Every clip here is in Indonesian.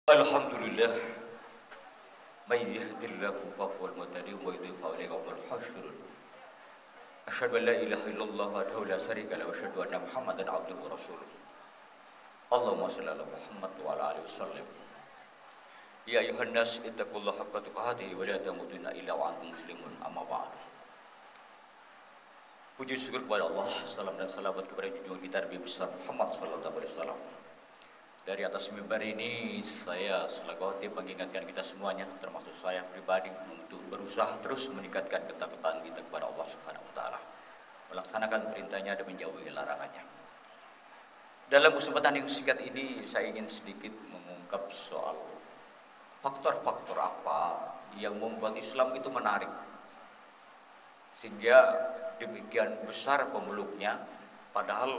Alhamdulillah, may yahdihillahu fahuwal muhtadi wa may yudlil fa ulaika humul khasirun. Asyhadu an la ilaha illallah wahdahu la syarika lahu wa asyhadu anna Muhammadan abduhu wa rasuluh. Allahumma shalli ala Muhammad wa ala alihi wasallam. Ya ayuhan nas ittaqullaha haqqa tuqatih wa la tamutunna illa wa antum muslimun. Amma ba'd. Puji syukur kepada Allah, salam dan salawat kepada junjungan kita Nabi besar Muhammad sallallahu alaihi wasallam. Dari atas mimbar ini saya selaku khotib mengingatkan kita semuanya, termasuk saya pribadi, untuk berusaha terus meningkatkan ketakwaan kita kepada Allah Subhanahu wa taala, melaksanakan perintahnya dan menjauhi larangannya. Dalam kesempatan yang singkat ini saya ingin sedikit mengungkap soal faktor-faktor apa yang membuat Islam itu menarik sehingga demikian besar pemeluknya, padahal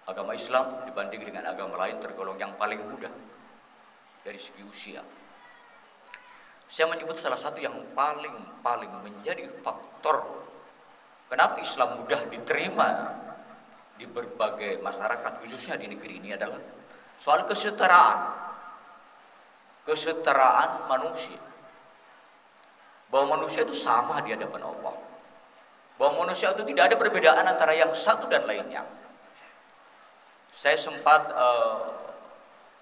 agama Islam dibanding dengan agama lain tergolong yang paling muda dari segi usia. Saya menyebut salah satu yang paling menjadi faktor kenapa Islam mudah diterima di berbagai masyarakat, khususnya di negeri ini, adalah soal kesetaraan manusia. Bahwa manusia itu sama di hadapan Allah. Bahwa manusia itu tidak ada perbedaan antara yang satu dan lainnya. Saya sempat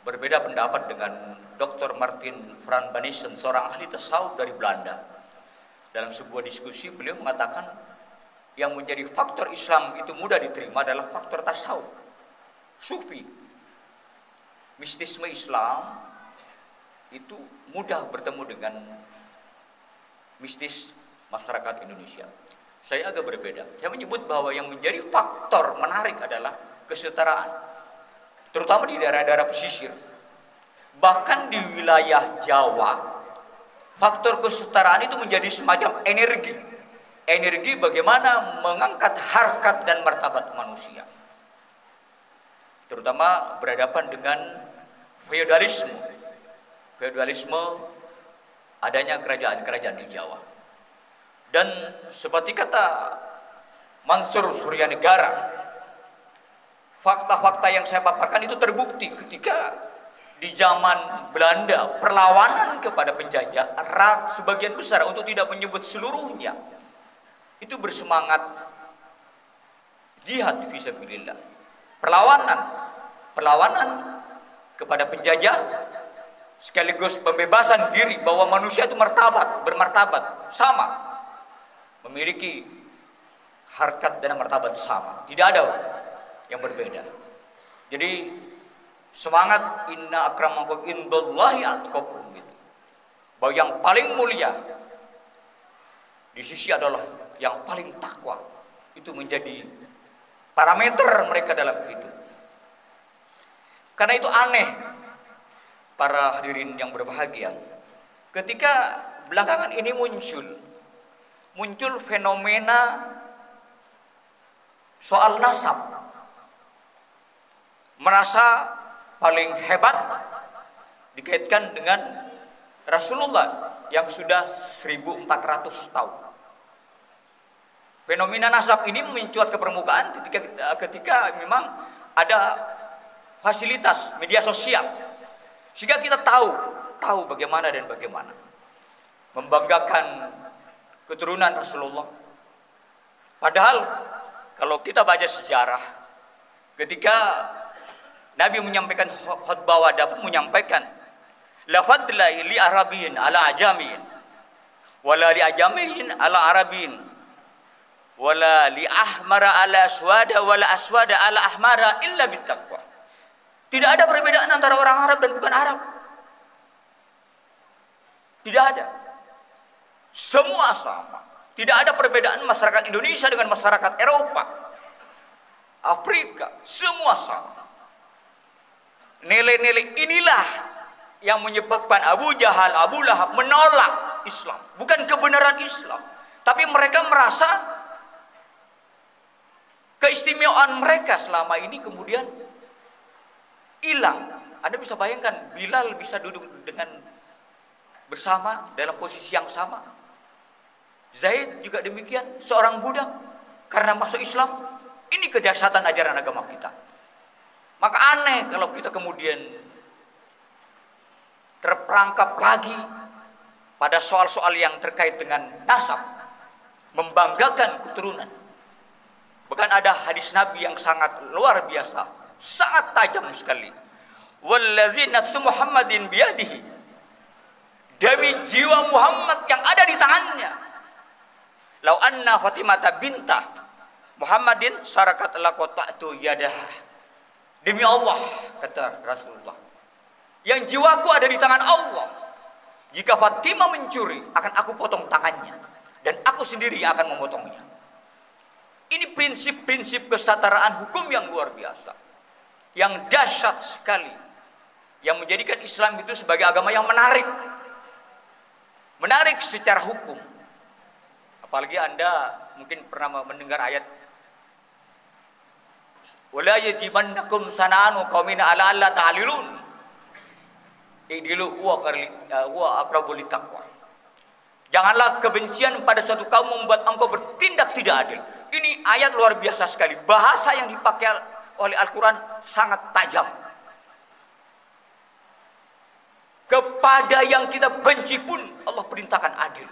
berbeda pendapat dengan Dr. Martin van Banissen, seorang ahli tasawuf dari Belanda. Dalam sebuah diskusi beliau mengatakan yang menjadi faktor Islam itu mudah diterima adalah faktor tasawuf, sufi. Mistisme Islam itu mudah bertemu dengan mistis masyarakat Indonesia. Saya agak berbeda. Saya menyebut bahwa yang menjadi faktor menarik adalah kesetaraan, terutama di daerah-daerah pesisir. Bahkan di wilayah Jawa, faktor kesetaraan itu menjadi semacam energi bagaimana mengangkat harkat dan martabat manusia, terutama berhadapan dengan feodalisme adanya kerajaan-kerajaan di Jawa. Dan seperti kata Mansur Suryanegara, fakta-fakta yang saya paparkan itu terbukti ketika di zaman Belanda perlawanan kepada penjajah, sebagian besar, untuk tidak menyebut seluruhnya, itu bersemangat jihad fisabilillah. Perlawanan kepada penjajah sekaligus pembebasan diri, bahwa manusia itu bermartabat sama, memiliki harkat dan martabat sama, tidak ada yang berbeda. Jadi semangat inna akramakum indallahi atqakum, gitu. Bahwa yang paling mulia di sisi adalah yang paling takwa. Itu menjadi parameter mereka dalam hidup. Karena itu aneh, para hadirin yang berbahagia, ketika belakangan ini muncul fenomena soal nasab, merasa paling hebat dikaitkan dengan Rasulullah yang sudah 1400 tahun. Fenomena nasab ini mencuat ke permukaan ketika memang ada fasilitas media sosial, sehingga kita tahu bagaimana membanggakan keturunan Rasulullah. Padahal kalau kita baca sejarah, ketika Nabi menyampaikan khutbah wada pun menyampaikan la fadla li arabiyyin ala ajamin wala li ajamin ala arabin wala li ahmara ala aswada wala aswada ala ahmara illa bittaqwa. Tidak ada perbedaan antara orang Arab dan bukan Arab. Tidak ada. Semua sama. Tidak ada perbedaan masyarakat Indonesia dengan masyarakat Eropa, Afrika, semua sama. Nilai-nilai inilah yang menyebabkan Abu Jahal, Abu Lahab menolak Islam. Bukan kebenaran Islam, tapi mereka merasa keistimewaan mereka selama ini kemudian hilang. Anda bisa bayangkan, Bilal bisa duduk dengan bersama dalam posisi yang sama. Zaid juga demikian, seorang budak karena masuk Islam. Ini kedahsyatan ajaran agama kita. Maka aneh kalau kita kemudian terperangkap lagi pada soal-soal yang terkait dengan nasab, membanggakan keturunan. Bahkan ada hadis Nabi yang sangat luar biasa, sangat tajam sekali. Wallazi nafsu Muhammadin biyadihi, demi jiwa Muhammad yang ada di tangannya. Lau anna Fatimata binta Muhammadin sarakat laqata'tu yadah. Demi Allah, kata Rasulullah, yang jiwaku ada di tangan Allah. Jika Fatimah mencuri, akan aku potong tangannya, dan aku sendiri akan memotongnya. Ini prinsip-prinsip kesetaraan hukum yang luar biasa, yang dahsyat sekali, yang menjadikan Islam itu sebagai agama yang menarik secara hukum. Apalagi Anda mungkin pernah mendengar ayat, wala yajibannakum sana'anu qaumin ala alla ta'lilun idilu huwa aqrabu littaqwa. Janganlah kebencian pada satu kaum membuat engkau bertindak tidak adil. Ini ayat luar biasa sekali. Bahasa yang dipakai oleh Al-Quran sangat tajam. Kepada yang kita benci pun Allah perintahkan adil.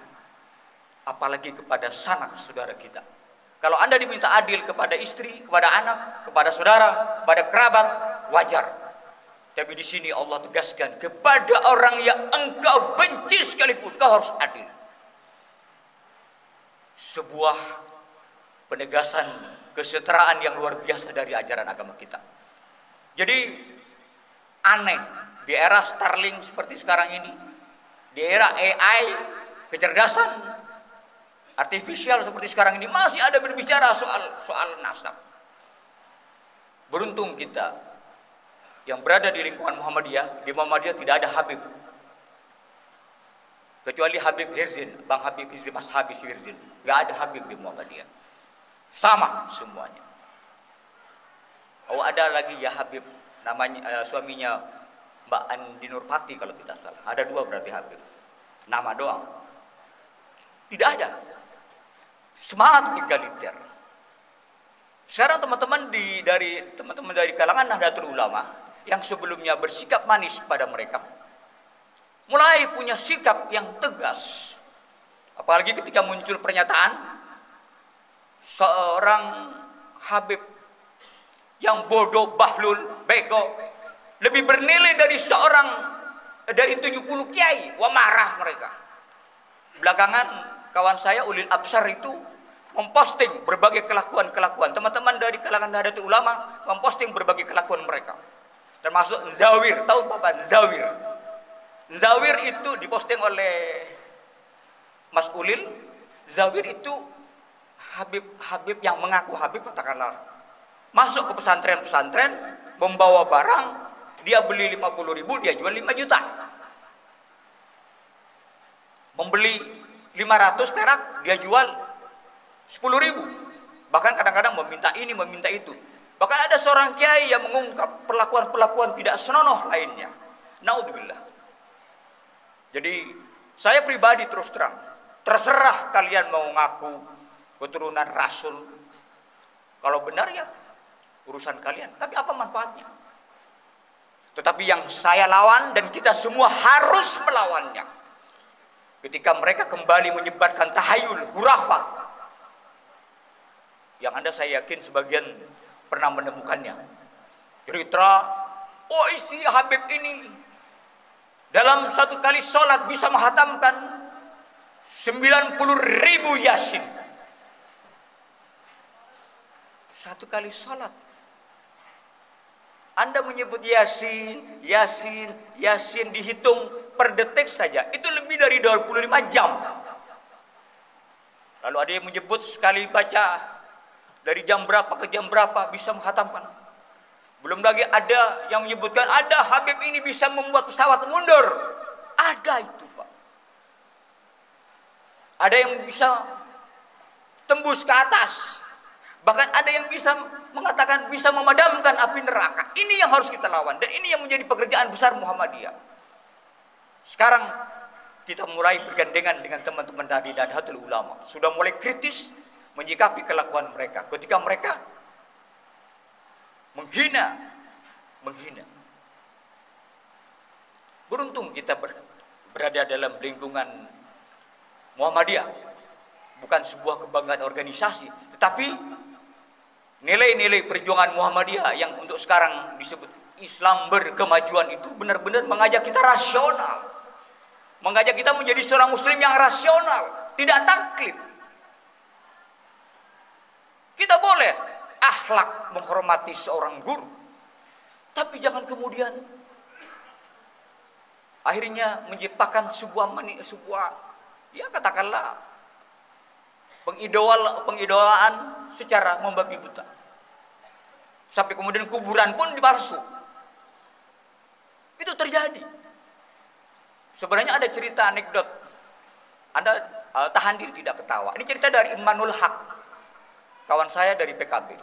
Apalagi kepada sanak saudara kita. Kalau Anda diminta adil kepada istri, kepada anak, kepada saudara, kepada kerabat, wajar. Tapi di sini Allah tegaskan, kepada orang yang engkau benci sekalipun kau harus adil. Sebuah penegasan kesetaraan yang luar biasa dari ajaran agama kita. Jadi aneh di era Starlink seperti sekarang ini, di era AI, kecerdasan artifisial seperti sekarang ini, masih ada berbicara soal nasab. Beruntung kita yang berada di lingkungan Muhammadiyah. Di Muhammadiyah tidak ada Habib, kecuali Habib Hirzin, Bang Habib Hirzin, Mas Habib Hirzin. Gak ada Habib di Muhammadiyah, sama semuanya. Oh, ada lagi ya Habib, namanya suaminya Mbak Andi Nurpati kalau tidak salah. Ada dua berarti Habib, nama doang. Tidak ada semangat egaliter. Sekarang teman-teman dari kalangan Nahdlatul Ulama yang sebelumnya bersikap manis kepada mereka, mulai punya sikap yang tegas. Apalagi ketika muncul pernyataan seorang Habib yang bodoh, bahlul, bego, lebih bernilai dari 70 kiai. Wah, marah mereka. Belakangan kawan saya Ulil Absar itu memposting berbagai kelakuan-kelakuan. Teman-teman dari kalangan Nahdlatul Ulama memposting berbagai kelakuan mereka. Termasuk Zawir, tahu Bapak Zawir? Zawir itu diposting oleh Mas Ulil. Zawir itu Habib yang mengaku Habib, katakanlah, masuk ke pesantren-pesantren, membawa barang, dia beli 50.000, dia jual 5 juta. Membeli 500 perak, dia jual 10.000. Bahkan kadang-kadang meminta ini, meminta itu. Bahkan ada seorang kiai yang mengungkap perlakuan-perlakuan tidak senonoh lainnya. Naudzubillah. Jadi saya pribadi terus terang, terserah kalian mau ngaku keturunan Rasul. Kalau benar ya urusan kalian, tapi apa manfaatnya? Tetapi yang saya lawan dan kita semua harus melawannya, ketika mereka kembali menyebarkan tahayul, hurafat, yang saya yakin sebagian pernah menemukannya. Cerita, oh isi Habib ini dalam satu kali sholat bisa menghatamkan 90.000 Yasin. Satu kali sholat Anda menyebut Yasin, Yasin, Yasin, dihitung per detik saja itu lebih dari 25 jam. Lalu ada yang menyebut sekali baca dari jam berapa ke jam berapa bisa menghatamkan. Belum lagi ada yang menyebutkan ada Habib ini bisa membuat pesawat mundur. Ada itu, Pak. Ada yang bisa tembus ke atas. Bahkan ada yang bisa mengatakan bisa memadamkan api neraka. Ini yang harus kita lawan. Dan ini yang menjadi pekerjaan besar Muhammadiyah. Sekarang kita mulai bergandengan dengan teman-teman dari Nahdlatul Ulama. Sudah mulai kritis menyikapi kelakuan mereka. Ketika mereka menghina. Beruntung kita berada dalam lingkungan Muhammadiyah. Bukan sebuah kebanggaan organisasi, tetapi nilai-nilai perjuangan Muhammadiyah yang untuk sekarang disebut Islam berkemajuan itu benar-benar mengajak kita rasional. Mengajak kita menjadi seorang muslim yang rasional, tidak taklid. Kita boleh akhlak menghormati seorang guru, tapi jangan kemudian akhirnya menciptakan sebuah ya katakanlah pengidolaan secara membabi buta. Sampai kemudian kuburan pun dipalsu. Itu terjadi. Sebenarnya ada cerita anekdot. Anda tahan diri tidak ketawa. Ini cerita dari Imanul Haq, kawan saya dari PKB.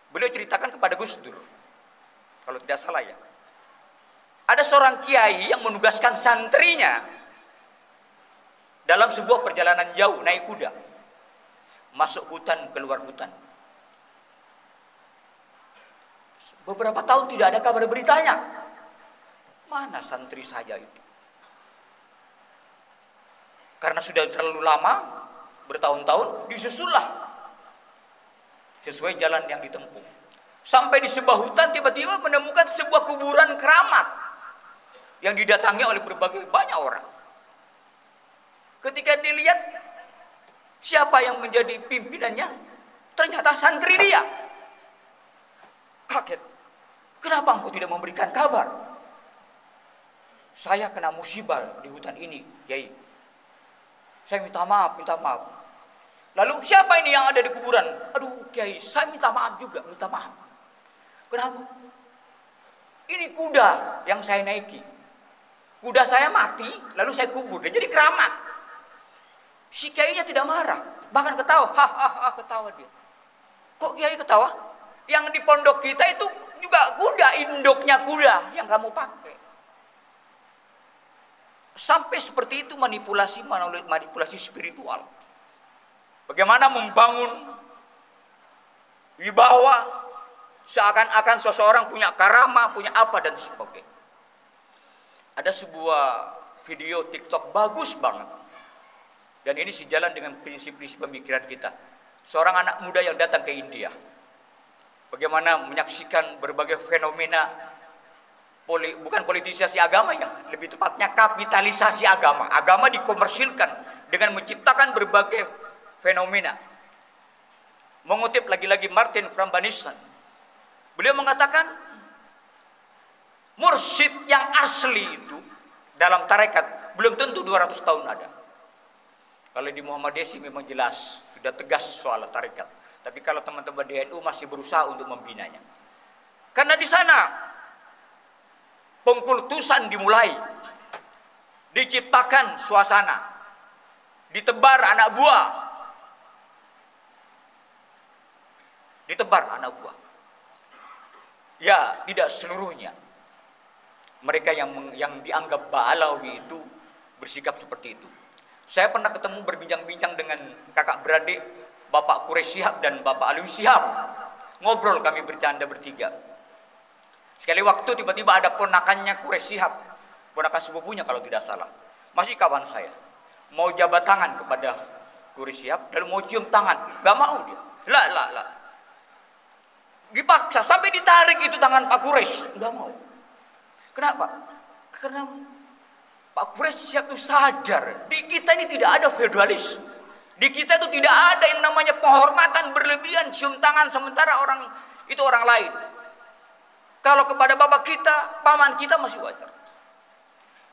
Beliau ceritakan kepada Gus Dur, kalau tidak salah ya. Ada seorang kiai yang menugaskan santrinya dalam sebuah perjalanan jauh naik kuda, masuk hutan, keluar hutan. Beberapa tahun tidak ada kabar beritanya. Mana santri saya itu? Karena sudah terlalu lama, bertahun-tahun, disusullah sesuai jalan yang ditempuh. Sampai di sebuah hutan tiba-tiba menemukan sebuah kuburan keramat yang didatangi oleh berbagai banyak orang. Ketika dilihat siapa yang menjadi pimpinannya, ternyata santri dia. Kaget. Kenapa engkau tidak memberikan kabar? Saya kena musibah di hutan ini, Kiai. Saya minta maaf, minta maaf. Lalu siapa ini yang ada di kuburan? Aduh, Kiai, saya minta maaf juga, minta maaf. Kenapa? Ini kuda yang saya naiki. Kuda saya mati, lalu saya kubur. Dia jadi keramat. Si kiainya tidak marah, bahkan ketawa, hahaha, ketawa dia. Kok kiai ketawa? Yang di pondok kita itu juga kuda, induknya kuda yang kamu pakai. Sampai seperti itu manipulasi spiritual. Bagaimana membangun wibawa seakan-akan seseorang punya karamah, punya apa dan sebagainya. Ada sebuah video TikTok bagus banget. Dan ini sejalan dengan prinsip-prinsip pemikiran kita. Seorang anak muda yang datang ke India. Bagaimana menyaksikan berbagai fenomena, bukan politisasi agama ya, lebih tepatnya kapitalisasi agama. Agama dikomersilkan dengan menciptakan berbagai fenomena. Mengutip lagi-lagi Martin van Banissen. Beliau mengatakan, mursyid yang asli itu dalam tarekat belum tentu 200 tahun ada. Kalau di Muhammadiyah sih memang jelas, sudah tegas soal tarekat. Tapi kalau teman-teman di NU masih berusaha untuk membinanya. Karena di sana pengkultusan dimulai. Diciptakan suasana. Ditebar anak buah. Ditebar anak buah. Ya, tidak seluruhnya. Mereka yang dianggap Ba'alawi itu bersikap seperti itu. Saya pernah ketemu berbincang-bincang dengan kakak beradik Bapak Quraisy Shihab dan Bapak Alwi Shihab. Ngobrol kami bercanda bertiga. Sekali waktu tiba-tiba ada ponakannya Quraisy Shihab, ponakan sepupunya kalau tidak salah. Masih kawan saya. Mau jabat tangan kepada Quraisy Shihab, lalu mau cium tangan. Gak mau dia. Lah. Dipaksa sampai ditarik itu tangan Pak Quraisy. Gak mau. Kenapa? Karena Pak Quraisy Shihab itu sadar di kita ini tidak ada feodalis. Di kita itu tidak ada yang namanya penghormatan berlebihan, cium tangan sementara orang itu orang lain. Kalau kepada bapak kita, paman kita masih wajar.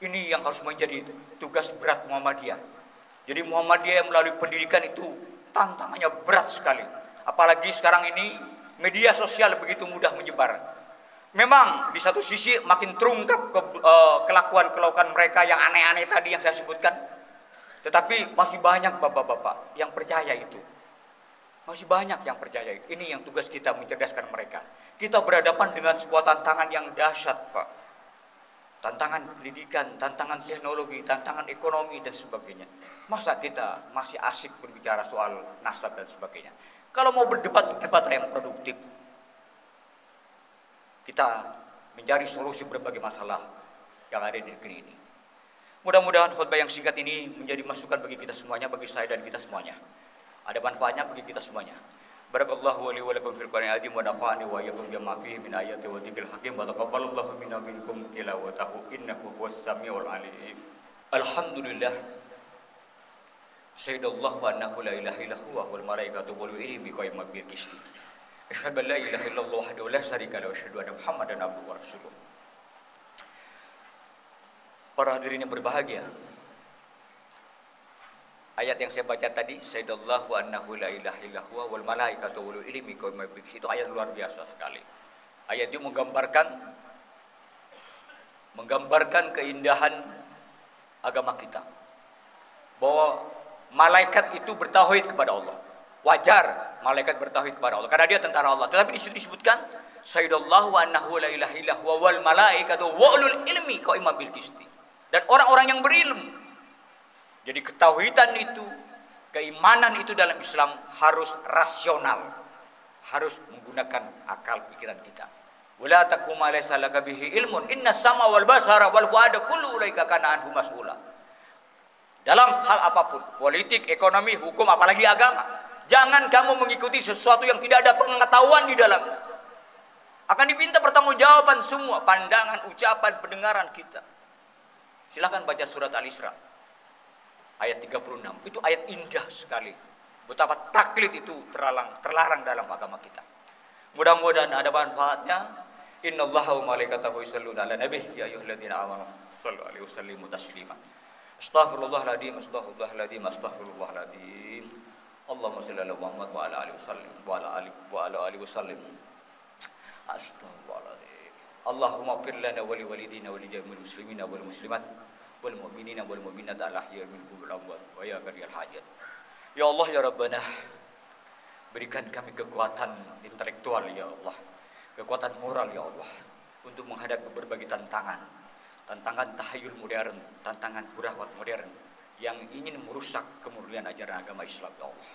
Ini yang harus menjadi tugas berat Muhammadiyah. Jadi Muhammadiyah yang melalui pendidikan itu tantangannya berat sekali. Apalagi sekarang ini media sosial begitu mudah menyebar. Memang di satu sisi makin terungkap kelakuan mereka yang aneh-aneh tadi yang saya sebutkan. Tetapi masih banyak bapak-bapak yang percaya itu. Masih banyak yang percaya itu. Ini yang tugas kita mencerdaskan mereka. Kita berhadapan dengan sebuah tantangan yang dahsyat, Pak. Tantangan pendidikan, tantangan teknologi, tantangan ekonomi dan sebagainya. Masa kita masih asik berbicara soal nasab dan sebagainya. Kalau mau berdebat yang produktif. Kita mencari solusi berbagai masalah. yang ada di negeri ini. Mudah-mudahan khutbah yang singkat ini menjadi masukan bagi kita semuanya, bagi saya dan kita semuanya. Ada manfaatnya bagi kita semuanya. Barakallahu wa li wa lakum fil Qur'anil azim wa nafa'ani wa iyyakum bima fihi min ayati wa dzikril hakim wa taqabbalallahu minna minkum tilawatahu innahu huwas samiul alim. Alhamdulillah. Sayyidallahu wa annahu la ilaha illa huwa wal malaikatu wal ilmi qa'iman bil qisti. Asyhadu an la ilaha illallah wahdahu la syarika lahu wa asyhadu anna Muhammadan abduhu wa rasuluh. Para hadirin yang berbahagia, ayat yang saya baca tadi, Sayyidallahu wa annahu la ilaha illa huwa wal malaikatu wal ilmi qa'iman bil qisti, itu ayat luar biasa sekali. Ayat itu menggambarkan keindahan agama kita, bahwa malaikat itu bertauhid kepada Allah. Wajar malaikat bertauhid kepada Allah karena dia tentara Allah. Tetapi di situ disebutkan Sayyidallahu wa annahu la ilaha illa huwa wal malaikatu wa ulul ilmi qa'iman bil qisti. Dan orang-orang yang berilmu. Jadi ketauhidan itu, keimanan itu dalam Islam harus rasional. Harus menggunakan akal pikiran kita. Wala takum ma laysa laka bihi ilmun inna sama wal basara wal fuada kullu ulaika kana anhu mas'ula. Dalam hal apapun, politik, ekonomi, hukum, apalagi agama, jangan kamu mengikuti sesuatu yang tidak ada pengetahuan di dalamnya. Akan diminta pertanggungjawaban semua pandangan, ucapan, pendengaran kita. Silahkan baca surat Al-Isra ayat 36. Itu ayat indah sekali. Betapa taklid itu terlarang dalam agama kita. Mudah-mudahan ada manfaatnya. Innallaha wa malaikatahu yusholluna 'alan nabi ya ayyuhalladzina amanu shallu 'alaihi wa sallimu taslima. Astaghfirullahaladzim, astaghfirullahaladzim, astaghfirullahaladzim. Allahumma shalli ala Muhammad wa ala alihi wasallim wa ala alihi wasallim. Astaghfirullahaladzim. Allahumma ighfir lana wa li walidina wa li jami'il muslimina wal muslimat wal mu'minina wal mu'minat al ahya'i minhum wal amwat wa ya qadiyal hajat. Ya Allah ya Rabbana, berikan kami kekuatan intelektual ya Allah, kekuatan moral ya Allah, untuk menghadapi berbagai tantangan tahayul modern, tantangan hurafat modern yang ingin merusak kemuliaan ajaran agama Islam ya Allah.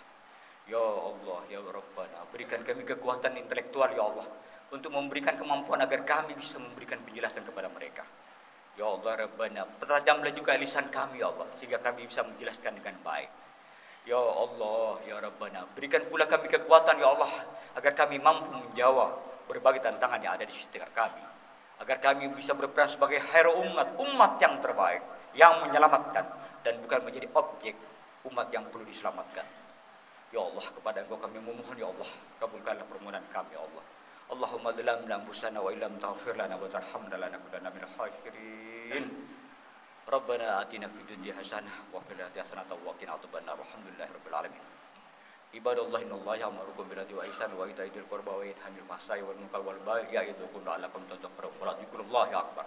Ya Allah ya Rabbana, berikan kami kekuatan intelektual ya Allah, untuk memberikan kemampuan agar kami bisa memberikan penjelasan kepada mereka. Ya Allah Rabbana, pertajamlah juga lisan kami ya Allah, sehingga kami bisa menjelaskan dengan baik. Ya Allah ya Rabbana, berikan pula kami kekuatan ya Allah, agar kami mampu menjawab berbagai tantangan yang ada di sekitar kami, agar kami bisa berperan sebagai hero umat yang terbaik, yang menyelamatkan dan bukan menjadi objek umat yang perlu diselamatkan. Ya Allah, kepada Engkau kami memohon ya Allah, kabulkanlah permohonan kami ya Allah. Allahumma dhalamna anfusana wa illam taghfir lana wa tarhamna lanakunanna minal khasirin. Rabbana atina fid dunya hasanah wa fil akhirati hasanah wa qina adzabannar. Alhamdulillahirabbil alamin. Ibadallah innallaha ya'murukum bil 'adli wa ihsani wa ita'i dzil qurba wa yanha 'anil fahsya'i wal munkari wal baghi ya'idukum la'allakum tadhakkarun. Wa dzikrullahi akbar.